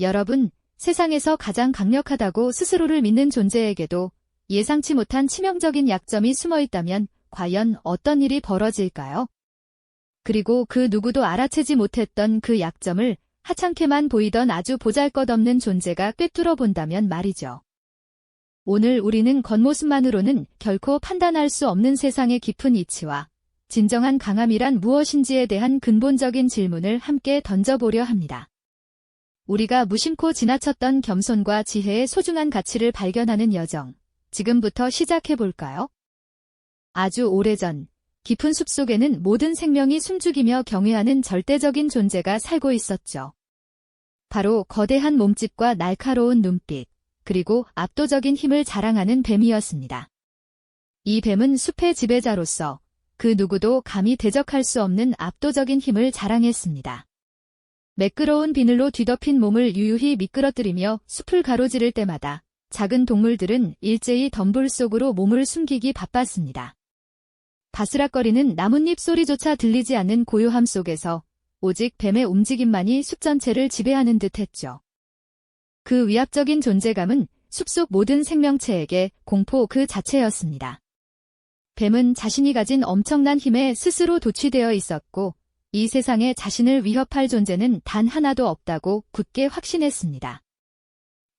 여러분, 세상에서 가장 강력하다고 스스로를 믿는 존재에게도 예상치 못한 치명적인 약점이 숨어 있다면 과연 어떤 일이 벌어질까요? 그리고 그 누구도 알아채지 못했던 그 약점을 하찮게만 보이던 아주 보잘것없는 존재가 꿰뚫어 본다면 말이죠. 오늘 우리는 겉모습만으로는 결코 판단할 수 없는 세상의 깊은 이치와 진정한 강함이란 무엇인지에 대한 근본적인 질문을 함께 던져보려 합니다. 우리가 무심코 지나쳤던 겸손과 지혜의 소중한 가치를 발견하는 여정, 지금부터 시작해볼까요? 아주 오래전, 깊은 숲속에는 모든 생명이 숨죽이며 경외하는 절대적인 존재가 살고 있었죠. 바로 거대한 몸집과 날카로운 눈빛, 그리고 압도적인 힘을 자랑하는 뱀이었습니다. 이 뱀은 숲의 지배자로서 그 누구도 감히 대적할 수 없는 압도적인 힘을 자랑했습니다. 매끄러운 비늘로 뒤덮인 몸을 유유히 미끄러뜨리며 숲을 가로지를 때마다 작은 동물들은 일제히 덤불 속으로 몸을 숨기기 바빴습니다. 바스락거리는 나뭇잎 소리조차 들리지 않는 고요함 속에서 오직 뱀의 움직임만이 숲 전체를 지배하는 듯했죠. 그 위압적인 존재감은 숲속 모든 생명체에게 공포 그 자체였습니다. 뱀은 자신이 가진 엄청난 힘에 스스로 도취되어 있었고 이 세상에 자신을 위협할 존재는 단 하나도 없다고 굳게 확신했습니다.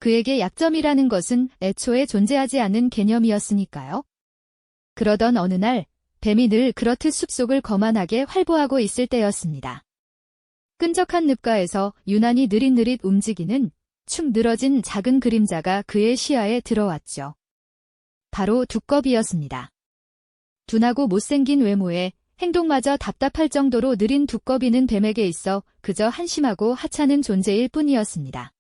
그에게 약점이라는 것은 애초에 존재하지 않는 개념이었으니까요. 그러던 어느 날 뱀이 늘 그렇듯 숲속을 거만하게 활보하고 있을 때였습니다. 끈적한 늪가에서 유난히 느릿느릿 움직이는 축 늘어진 작은 그림자가 그의 시야에 들어왔죠. 바로 두꺼비였습니다. 둔하고 못생긴 외모에 행동마저 답답할 정도로 느린 두꺼비는 뱀에게 있어 그저 한심하고 하찮은 존재일 뿐이었습니다.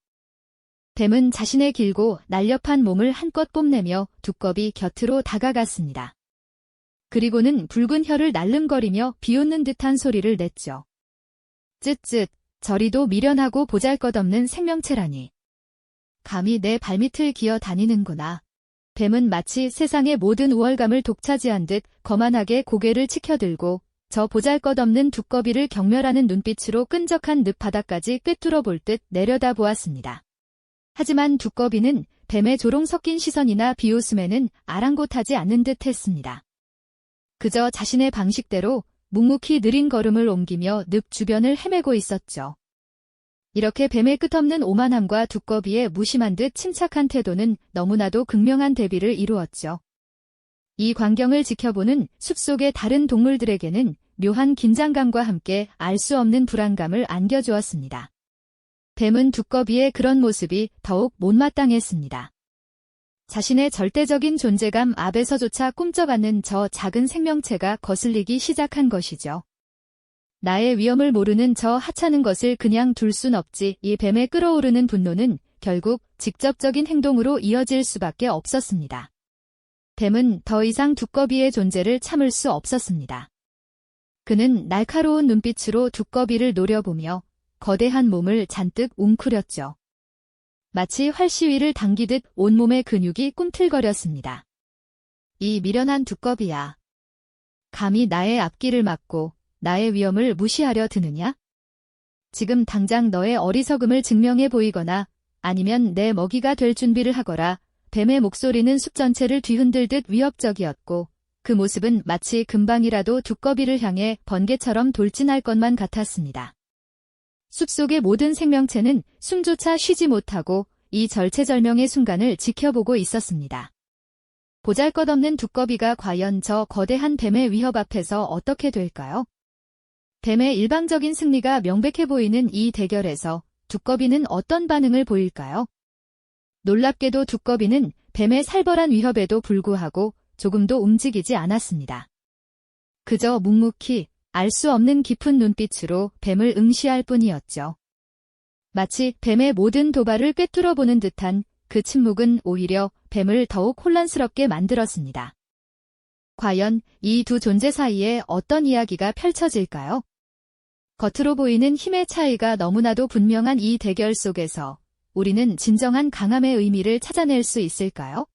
뱀은 자신의 길고 날렵한 몸을 한껏 뽐내며 두꺼비 곁으로 다가갔습니다. 그리고는 붉은 혀를 날름거리며 비웃는 듯한 소리를 냈죠. 쯧쯧, 저리도 미련하고 보잘것없는 생명체라니. 감히 내 발밑을 기어 다니는구나. 뱀은 마치 세상의 모든 우월감을 독차지한 듯 거만하게 고개를 치켜들고 저 보잘것없는 두꺼비를 경멸하는 눈빛으로 끈적한 늪 바닥까지 꿰뚫어 볼 듯 내려다보았습니다. 하지만 두꺼비는 뱀의 조롱 섞인 시선이나 비웃음에는 아랑곳하지 않는 듯 했습니다. 그저 자신의 방식대로 묵묵히 느린 걸음을 옮기며 늪 주변을 헤매고 있었죠. 이렇게 뱀의 끝없는 오만함과 두꺼비의 무심한 듯 침착한 태도는 너무나도 극명한 대비를 이루었죠. 이 광경을 지켜보는 숲속의 다른 동물들에게는 묘한 긴장감과 함께 알 수 없는 불안감을 안겨주었습니다. 뱀은 두꺼비의 그런 모습이 더욱 못마땅했습니다. 자신의 절대적인 존재감 앞에서조차 꿈쩍 않는 저 작은 생명체가 거슬리기 시작한 것이죠. 나의 위험을 모르는 저 하찮은 것을 그냥 둘 순 없지. 이 뱀의 끓어오르는 분노는 결국 직접적인 행동으로 이어질 수밖에 없었습니다. 뱀은 더 이상 두꺼비의 존재를 참을 수 없었습니다. 그는 날카로운 눈빛으로 두꺼비를 노려보며 거대한 몸을 잔뜩 웅크렸죠. 마치 활시위를 당기듯 온몸의 근육이 꿈틀거렸습니다. 이 미련한 두꺼비야. 감히 나의 앞길을 막고 나의 위험을 무시하려 드느냐? 지금 당장 너의 어리석음을 증명해 보이거나 아니면 내 먹이가 될 준비를 하거라. 뱀의 목소리는 숲 전체를 뒤흔들듯 위협적이었고 그 모습은 마치 금방이라도 두꺼비를 향해 번개처럼 돌진할 것만 같았습니다. 숲속의 모든 생명체는 숨조차 쉬지 못하고 이 절체절명의 순간을 지켜보고 있었습니다. 보잘것없는 두꺼비가 과연 저 거대한 뱀의 위협 앞에서 어떻게 될까요? 뱀의 일방적인 승리가 명백해 보이는 이 대결에서 두꺼비는 어떤 반응을 보일까요? 놀랍게도 두꺼비는 뱀의 살벌한 위협에도 불구하고 조금도 움직이지 않았습니다. 그저 묵묵히 알 수 없는 깊은 눈빛으로 뱀을 응시할 뿐이었죠. 마치 뱀의 모든 도발을 꿰뚫어 보는 듯한 그 침묵은 오히려 뱀을 더욱 혼란스럽게 만들었습니다. 과연 이 두 존재 사이에 어떤 이야기가 펼쳐질까요? 겉으로 보이는 힘의 차이가 너무나도 분명한 이 대결 속에서 우리는 진정한 강함의 의미를 찾아낼 수 있을까요?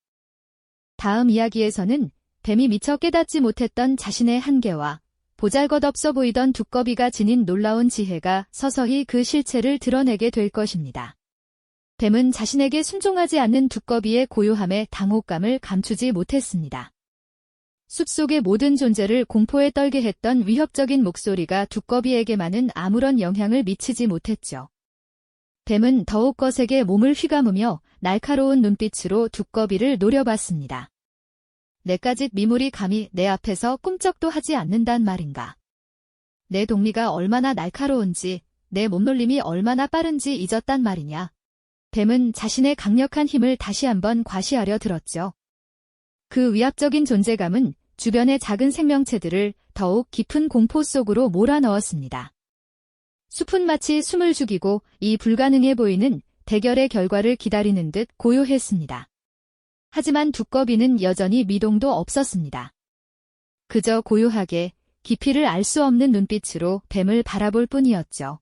다음 이야기에서는 뱀이 미처 깨닫지 못했던 자신의 한계와 보잘것없어 보이던 두꺼비가 지닌 놀라운 지혜가 서서히 그 실체를 드러내게 될 것입니다. 뱀은 자신에게 순종하지 않는 두꺼비의 고요함에 당혹감을 감추지 못했습니다. 숲속의 모든 존재를 공포에 떨게 했던 위협적인 목소리가 두꺼비에게만은 아무런 영향을 미치지 못했죠. 뱀은 더욱 거세게 몸을 휘감으며 날카로운 눈빛으로 두꺼비를 노려봤습니다. 내까짓 미물이 감히 내 앞에서 꿈쩍도 하지 않는단 말인가. 내 동리가 얼마나 날카로운지, 내 몸놀림이 얼마나 빠른지 잊었단 말이냐. 뱀은 자신의 강력한 힘을 다시 한번 과시하려 들었죠. 그 위압적인 존재감은 주변의 작은 생명체들을 더욱 깊은 공포 속으로 몰아넣었습니다. 숲은 마치 숨을 죽이고 이 불가능해 보이는 대결의 결과를 기다리는 듯 고요했습니다. 하지만 두꺼비는 여전히 미동도 없었습니다. 그저 고요하게 깊이를 알 수 없는 눈빛으로 뱀을 바라볼 뿐이었죠.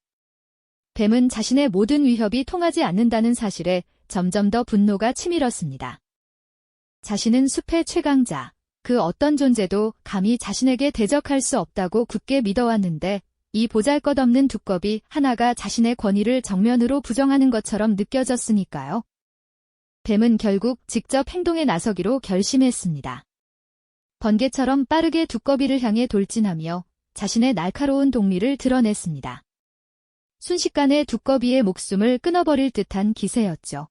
뱀은 자신의 모든 위협이 통하지 않는다는 사실에 점점 더 분노가 치밀었습니다. 자신은 숲의 최강자, 그 어떤 존재도 감히 자신에게 대적할 수 없다고 굳게 믿어왔는데 이 보잘것없는 두꺼비 하나가 자신의 권위를 정면으로 부정하는 것처럼 느껴졌으니까요. 뱀은 결국 직접 행동에 나서기로 결심했습니다. 번개처럼 빠르게 두꺼비를 향해 돌진하며 자신의 날카로운 동리를 드러냈습니다. 순식간에 두꺼비의 목숨을 끊어버릴 듯한 기세였죠.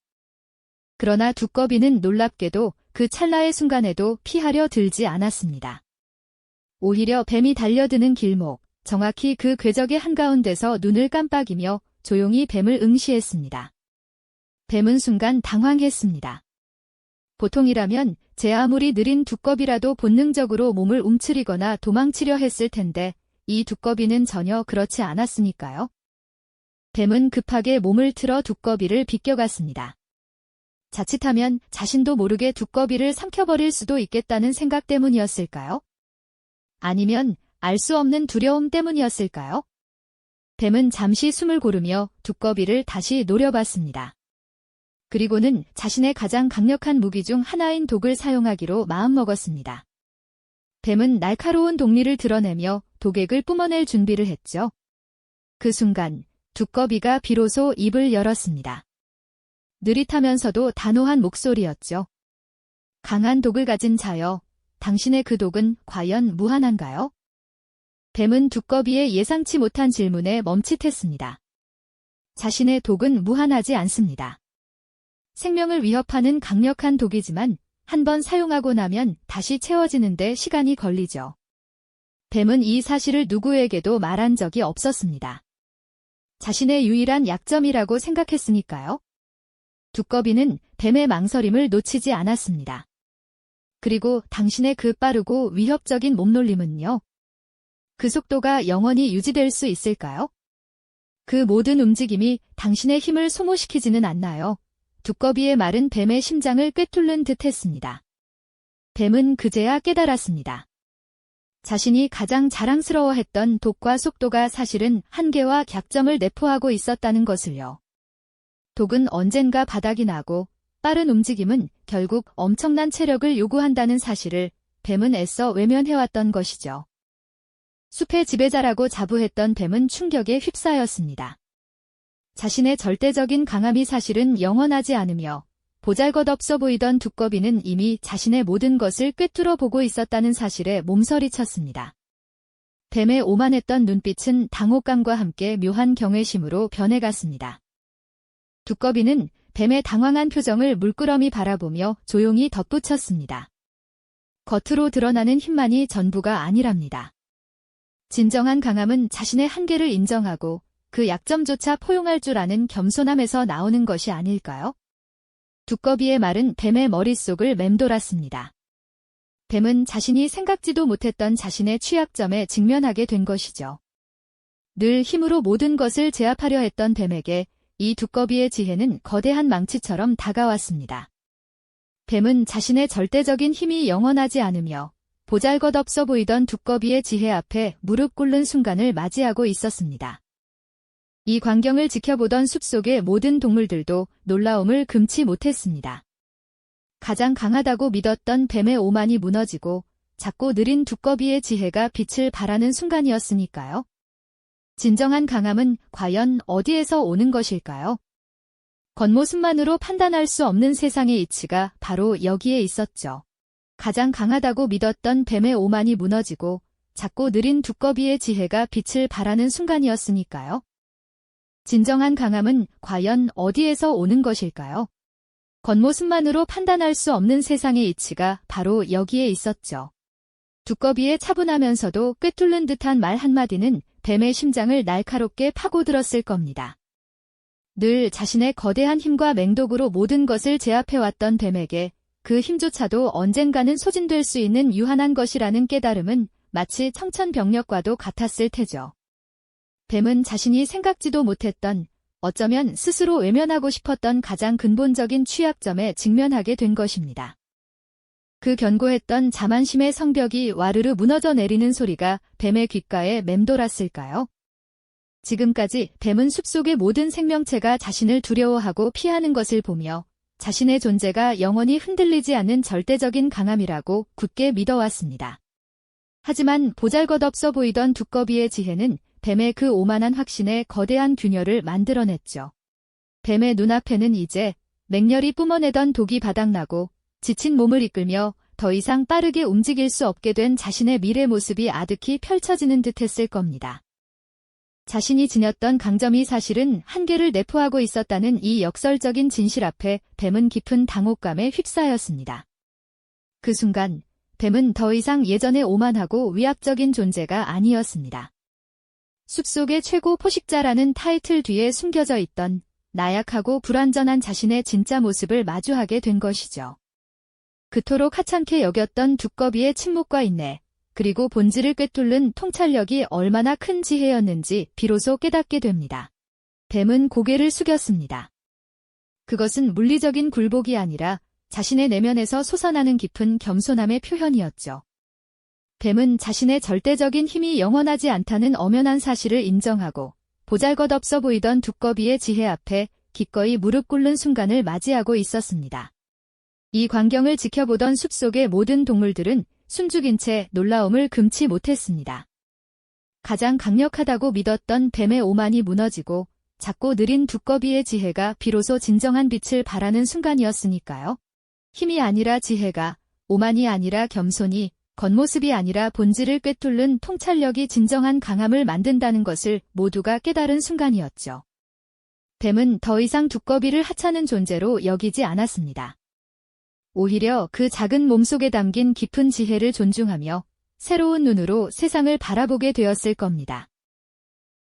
그러나 두꺼비는 놀랍게도 그 찰나의 순간에도 피하려 들지 않았습니다. 오히려 뱀이 달려드는 길목, 정확히 그 궤적의 한가운데서 눈을 깜빡이며 조용히 뱀을 응시했습니다. 뱀은 순간 당황했습니다. 보통이라면 제 아무리 느린 두꺼비라도 본능적으로 몸을 움츠리거나 도망치려 했을 텐데 이 두꺼비는 전혀 그렇지 않았으니까요. 뱀은 급하게 몸을 틀어 두꺼비를 비껴갔습니다. 자칫하면 자신도 모르게 두꺼비를 삼켜버릴 수도 있겠다는 생각 때문이었을까요? 아니면 알 수 없는 두려움 때문이었을까요? 뱀은 잠시 숨을 고르며 두꺼비를 다시 노려봤습니다. 그리고는 자신의 가장 강력한 무기 중 하나인 독을 사용하기로 마음먹었습니다. 뱀은 날카로운 동리를 드러내며 독액을 뿜어낼 준비를 했죠. 그 순간 두꺼비가 비로소 입을 열었습니다. 느릿하면서도 단호한 목소리였죠. 강한 독을 가진 자여, 당신의 그 독은 과연 무한한가요? 뱀은 두꺼비의 예상치 못한 질문에 멈칫했습니다. 자신의 독은 무한하지 않습니다. 생명을 위협하는 강력한 독이지만 한번 사용하고 나면 다시 채워지는데 시간이 걸리죠. 뱀은 이 사실을 누구에게도 말한 적이 없었습니다. 자신의 유일한 약점이라고 생각했으니까요. 두꺼비는 뱀의 망설임을 놓치지 않았습니다. 그리고 당신의 그 빠르고 위협적인 몸놀림은요? 그 속도가 영원히 유지될 수 있을까요? 그 모든 움직임이 당신의 힘을 소모시키지는 않나요? 두꺼비의 말은 뱀의 심장을 꿰뚫는 듯 했습니다. 뱀은 그제야 깨달았습니다. 자신이 가장 자랑스러워했던 독과 속도가 사실은 한계와 약점을 내포하고 있었다는 것을요. 독은 언젠가 바닥이 나고 빠른 움직임은 결국 엄청난 체력을 요구한다는 사실을 뱀은 애써 외면해왔던 것이죠. 숲의 지배자라고 자부했던 뱀은 충격에 휩싸였습니다. 자신의 절대적인 강함이 사실은 영원하지 않으며 보잘것없어 보이던 두꺼비는 이미 자신의 모든 것을 꿰뚫어 보고 있었다는 사실에 몸서리쳤습니다. 뱀의 오만했던 눈빛은 당혹감과 함께 묘한 경외심으로 변해갔습니다. 두꺼비는 뱀의 당황한 표정을 물끄러미 바라보며 조용히 덧붙였습니다. 겉으로 드러나는 힘만이 전부가 아니랍니다. 진정한 강함은 자신의 한계를 인정하고 그 약점조차 포용할 줄 아는 겸손함에서 나오는 것이 아닐까요? 두꺼비의 말은 뱀의 머릿속을 맴돌았습니다. 뱀은 자신이 생각지도 못했던 자신의 취약점에 직면하게 된 것이죠. 늘 힘으로 모든 것을 제압하려 했던 뱀에게 이 두꺼비의 지혜는 거대한 망치처럼 다가왔습니다. 뱀은 자신의 절대적인 힘이 영원하지 않으며 보잘것없어 보이던 두꺼비의 지혜 앞에 무릎 꿇는 순간을 맞이하고 있었습니다. 이 광경을 지켜보던 숲속의 모든 동물들도 놀라움을 금치 못했습니다. 가장 강하다고 믿었던 뱀의 오만이 무너지고 작고 느린 두꺼비의 지혜가 빛을 발하는 순간이었으니까요. 진정한 강함은 과연 어디에서 오는 것일까요? 겉모습만으로 판단할 수 없는 세상의 이치가 바로 여기에 있었죠. 가장 강하다고 믿었던 뱀의 오만이 무너지고 작고 느린 두꺼비의 지혜가 빛을 발하는 순간이었으니까요. 진정한 강함은 과연 어디에서 오는 것일까요? 겉모습만으로 판단할 수 없는 세상의 이치가 바로 여기에 있었죠. 두꺼비의 차분하면서도 꿰뚫는 듯한 말 한마디는 뱀의 심장을 날카롭게 파고들었을 겁니다. 늘 자신의 거대한 힘과 맹독으로 모든 것을 제압해왔던 뱀에게 그 힘조차도 언젠가는 소진될 수 있는 유한한 것이라는 깨달음은 마치 청천벽력과도 같았을 테죠. 뱀은 자신이 생각지도 못했던, 어쩌면 스스로 외면하고 싶었던 가장 근본적인 취약점에 직면하게 된 것입니다. 그 견고했던 자만심의 성벽이 와르르 무너져 내리는 소리가 뱀의 귓가에 맴돌았을까요? 지금까지 뱀은 숲속의 모든 생명체가 자신을 두려워하고 피하는 것을 보며 자신의 존재가 영원히 흔들리지 않는 절대적인 강함이라고 굳게 믿어왔습니다. 하지만 보잘것없어 보이던 두꺼비의 지혜는 뱀의 그 오만한 확신에 거대한 균열을 만들어냈죠. 뱀의 눈앞에는 이제 맹렬히 뿜어내던 독이 바닥나고 지친 몸을 이끌며 더 이상 빠르게 움직일 수 없게 된 자신의 미래 모습이 아득히 펼쳐지는 듯했을 겁니다. 자신이 지녔던 강점이 사실은 한계를 내포하고 있었다는 이 역설적인 진실 앞에 뱀은 깊은 당혹감에 휩싸였습니다. 그 순간 뱀은 더 이상 예전의 오만하고 위압적인 존재가 아니었습니다. 숲속의 최고 포식자라는 타이틀 뒤에 숨겨져 있던 나약하고 불완전한 자신의 진짜 모습을 마주하게 된 것이죠. 그토록 하찮게 여겼던 두꺼비의 침묵과 인내, 그리고 본질을 꿰뚫는 통찰력이 얼마나 큰 지혜였는지 비로소 깨닫게 됩니다. 뱀은 고개를 숙였습니다. 그것은 물리적인 굴복이 아니라 자신의 내면에서 솟아나는 깊은 겸손함의 표현이었죠. 뱀은 자신의 절대적인 힘이 영원하지 않다는 엄연한 사실을 인정하고 보잘것없어 보이던 두꺼비의 지혜 앞에 기꺼이 무릎 꿇는 순간을 맞이하고 있었습니다. 이 광경을 지켜보던 숲속의 모든 동물들은 숨죽인 채 놀라움을 금치 못했습니다. 가장 강력하다고 믿었던 뱀의 오만이 무너지고 작고 느린 두꺼비의 지혜가 비로소 진정한 빛을 발하는 순간이었으니까요. 힘이 아니라 지혜가, 오만이 아니라 겸손이, 겉모습이 아니라 본질을 꿰뚫는 통찰력이 진정한 강함을 만든다는 것을 모두가 깨달은 순간이었죠. 뱀은 더 이상 두꺼비를 하찮은 존재로 여기지 않았습니다. 오히려 그 작은 몸속에 담긴 깊은 지혜를 존중하며 새로운 눈으로 세상을 바라보게 되었을 겁니다.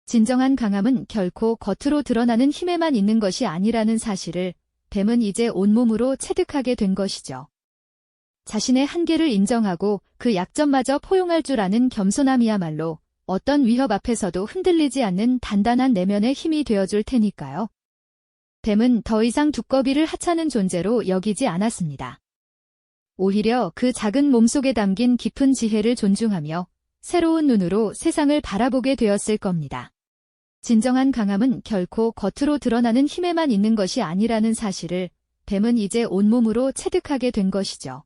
진정한 강함은 결코 겉으로 드러나는 힘에만 있는 것이 아니라는 사실을 뱀은 이제 온몸으로 체득하게 된 것이죠. 자신의 한계를 인정하고 그 약점마저 포용할 줄 아는 겸손함이야말로 어떤 위협 앞에서도 흔들리지 않는 단단한 내면의 힘이 되어줄 테니까요. 뱀은 더 이상 두꺼비를 하찮은 존재로 여기지 않았습니다. 오히려 그 작은 몸속에 담긴 깊은 지혜를 존중하며 새로운 눈으로 세상을 바라보게 되었을 겁니다. 진정한 강함은 결코 겉으로 드러나는 힘에만 있는 것이 아니라는 사실을 뱀은 이제 온몸으로 체득하게 된 것이죠.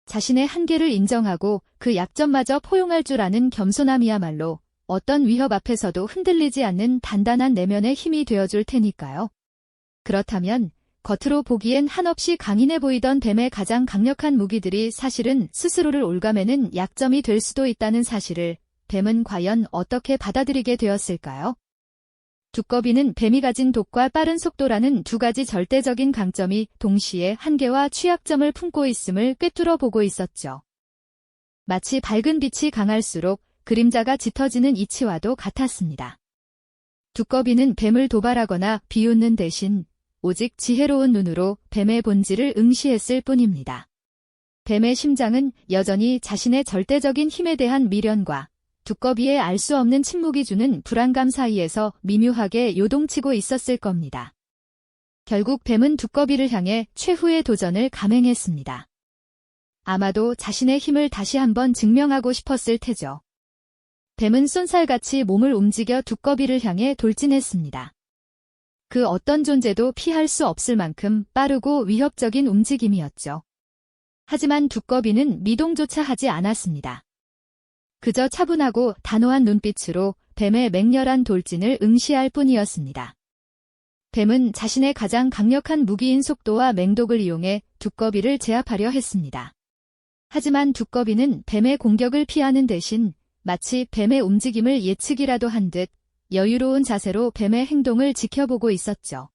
자신의 한계를 인정하고 그 약점마저 포용할 줄 아는 겸손함이야말로 어떤 위협 앞에서도 흔들리지 않는 단단한 내면의 힘이 되어줄 테니까요. 그렇다면 겉으로 보기엔 한없이 강인해 보이던 뱀의 가장 강력한 무기들이 사실은 스스로를 옭아매는 약점이 될 수도 있다는 사실을 뱀은 과연 어떻게 받아들이게 되었을까요? 두꺼비는 뱀이 가진 독과 빠른 속도라는 두 가지 절대적인 강점이 동시에 한계와 취약점을 품고 있음을 꿰뚫어 보고 있었죠. 마치 밝은 빛이 강할수록 그림자가 짙어지는 이치와도 같았습니다. 두꺼비는 뱀을 도발하거나 비웃는 대신 오직 지혜로운 눈으로 뱀의 본질을 응시했을 뿐입니다. 뱀의 심장은 여전히 자신의 절대적인 힘에 대한 미련과 두꺼비의 알 수 없는 침묵이 주는 불안감 사이에서 미묘하게 요동치고 있었을 겁니다. 결국 뱀은 두꺼비를 향해 최후의 도전을 감행했습니다. 아마도 자신의 힘을 다시 한번 증명하고 싶었을 테죠. 뱀은 쏜살같이 몸을 움직여 두꺼비를 향해 돌진했습니다. 그 어떤 존재도 피할 수 없을 만큼 빠르고 위협적인 움직임이었죠. 하지만 두꺼비는 미동조차 하지 않았습니다. 그저 차분하고 단호한 눈빛으로 뱀의 맹렬한 돌진을 응시할 뿐이었습니다. 뱀은 자신의 가장 강력한 무기인 속도와 맹독을 이용해 두꺼비를 제압하려 했습니다. 하지만 두꺼비는 뱀의 공격을 피하는 대신 마치 뱀의 움직임을 예측이라도 한 듯 여유로운 자세로 뱀의 행동을 지켜보고 있었죠.